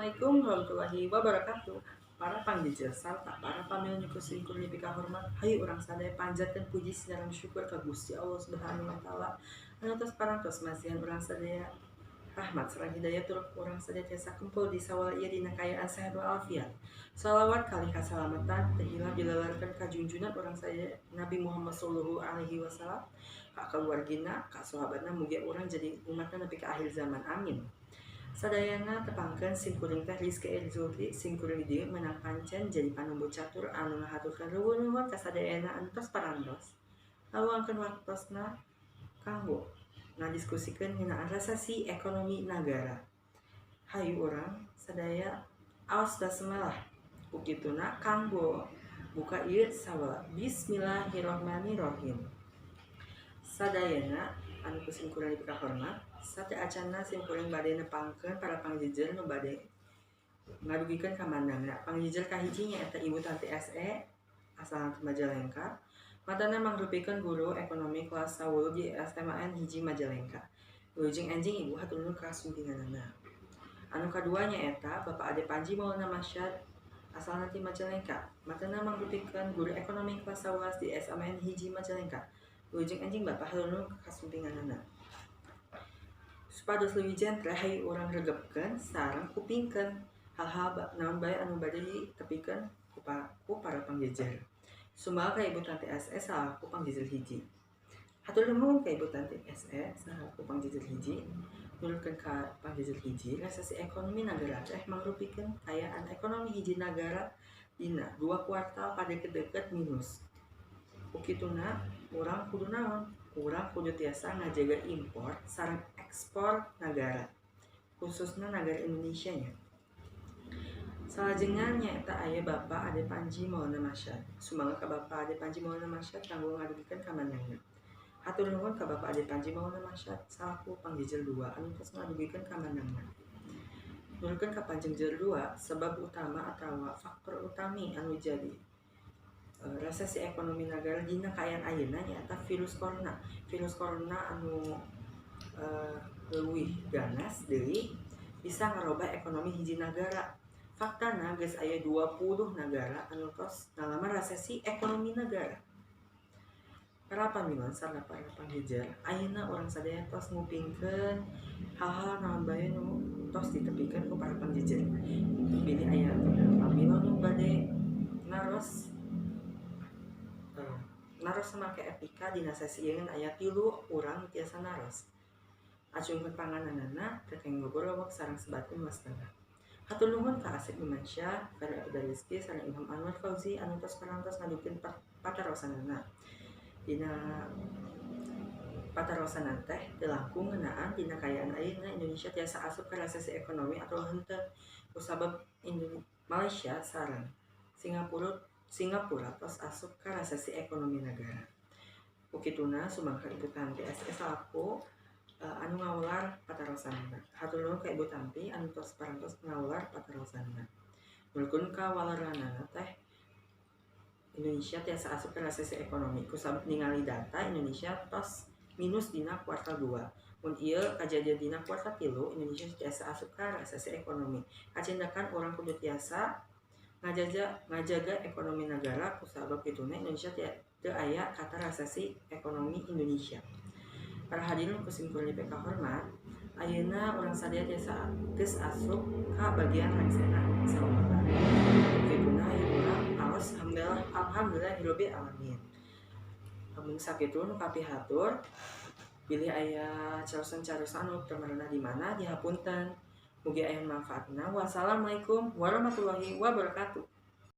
Assalamualaikum warahmatullahi wabarakatuh. Para panggijil sarta para pamilnya kusingkur lebih kahormat. Hayu orang sadaya panjatkan puji sedalam syukur ka Gusti Allah Subhanahu wa taala. Anu tos parantos masihan orang sadaya rahmat sareng hidayah turut orang sadaya tiasa kumpul di sawal ieu dina kayaan sehat walafiat. Shalawat kali kasalamatan teu hilang dilelarkeun ka junjungan orang sadaya Nabi Muhammad sallallahu alaihi wasallam, ka keluargina, ka sahabatna mugi urang jadi umatna nepi ka akhir zaman. Amin. Sadayana tepangkeun sim kuring teh Rizky Elzuri sing kuring dieu menang pancen jadi panembu catur anu ngahaturkeun nuhun ka sadayana anu tos parantos. Laluangkeun waktosna kanggo ngadiskusikeun ngeunaan resesi ekonomi nagara. Hayu urang sadaya aos basmalah. Ukituna kanggo buka ieu sawa. Bismillahirrahmanirrahim. Sadayana anu kusing kuring dipikahormat, sate acana sim kuring bade nepangkeun para pangjijil nu bade ngadugikeun ka mandangna. Pangjijil kahiji nyaeta Ibu Tanti SE asalna ti Majalengka. Matana mangrupikeun guru ekonomi kelas 10 di STMAN hiji Majalengka. Wilujeng enjing Ibu hatur nuhun ka sumpinganana. Anu kadua nyaeta Bapak Ade Panji Maulana Masyad asalna ti Majalengka. Matana mangrupikeun guru ekonomi kelas 11 di SMN hiji Majalengka. Wilujeng anjing Bapak hatur nuhun ka sumpinganana. Supados leuwih jentre hayu urang regepkeun sareng kupingkeun hal-hal naon bae anu bade ditepikeun ku para pangjijil. Sumbawa ka Ibu Tanti SE salaku pangjijil hiji. Hatur nuhun ka Ibu Tanti SE salaku pangjijil hiji. Nulurkeun ka pangjijil hiji, resesi ekonomi nagara teh mangrupikeun kayaan ekonomi hiji nagara dina 2 kuartal padeukeut minus. Ukituna urang kudu naon? Urang kudu tiasa ngajaga impor sareng ekspor nagara, khususna nagara Indonesia nya. Salajengan nyaeta aya Bapak Ade Panji Maulana Masyad. Sumangga ka Bapak Ade Panji Maulana Masyad kanggo ngadugikeun ka mandangna. Hatur nuhun ka Bapak Ade Panji Maulana Masyad salaku pangjijil 2 anu tos ngadugikeun ka mandangna. Nulurkeun ka pangjijil 2 sebab utama atawa faktor utami anu jadi resesi ekonomi nagara dina kaayaan ayeuna nyaeta virus corona. Virus corona anu leuwih ganas deui bisa ngarobah ekonomi hiji nagara. Faktana geus aya 20 negara anu tos ngalaman resesi ekonomi nagara. Para pamilon sareng para pangjijil, ayeuna urang sadaya tos ngupingkeun hal-hal naon bae nu tos ditepikeun ku para pangjijil. Bilih aya pamilon nu bade naros make etika dina sesieun aya 3 urang tiasa naros. Acungkeun pangananana kakeng gogolowok sareng sebatkeun wastana. Hatur nuhun ka Asep Imansyah, Ferry Abdul Rizky sareng Ilham Anwar Fauzi anu tos parantos ngadugikeun patarosanana. Dina patarosanan teh teu langkung ngeunaan dina kaayaan ayeuna Indonesia tiasa asup ka resesi ekonomi atau henteu kusabab Malaysia sareng Singapura tos asup ka resesi ekonomi nagara. Ukituna sumangga Ibu Tanti SE salaku anu ngawular patarosanna. Hatur nuhun ka Ibu Tanti anu tos parantos ngawular patarosanna. Nulkeun ka waleranana teh Indonesia tiasa asup ka resesi ekonomi kusabab ningali data Indonesia tos minus dina kuartal 2. Mun ieu kajadian dina kuartal 3 Indonesia tiasa asup ka resesi ekonomi. Kacendekan urang kudu tiasa ngajaga ekonomi nagara kusabab kituna Indonesia teu aya kata resesi ekonomi Indonesia. Para hadirin kusing kuring dipikahormat, ayeuna urang sadaya tiasa geus asup ka bagian rengsena saumata. Kituna hayu urang aos alhamdulillahirabbil alamin. Mun sakitu nu kapihatur, bilih aya carosan-carosan anu teu merenah di mana dihapunten. Mugi aya manfaatna. Wassalamualaikum warahmatullahi wabarakatuh.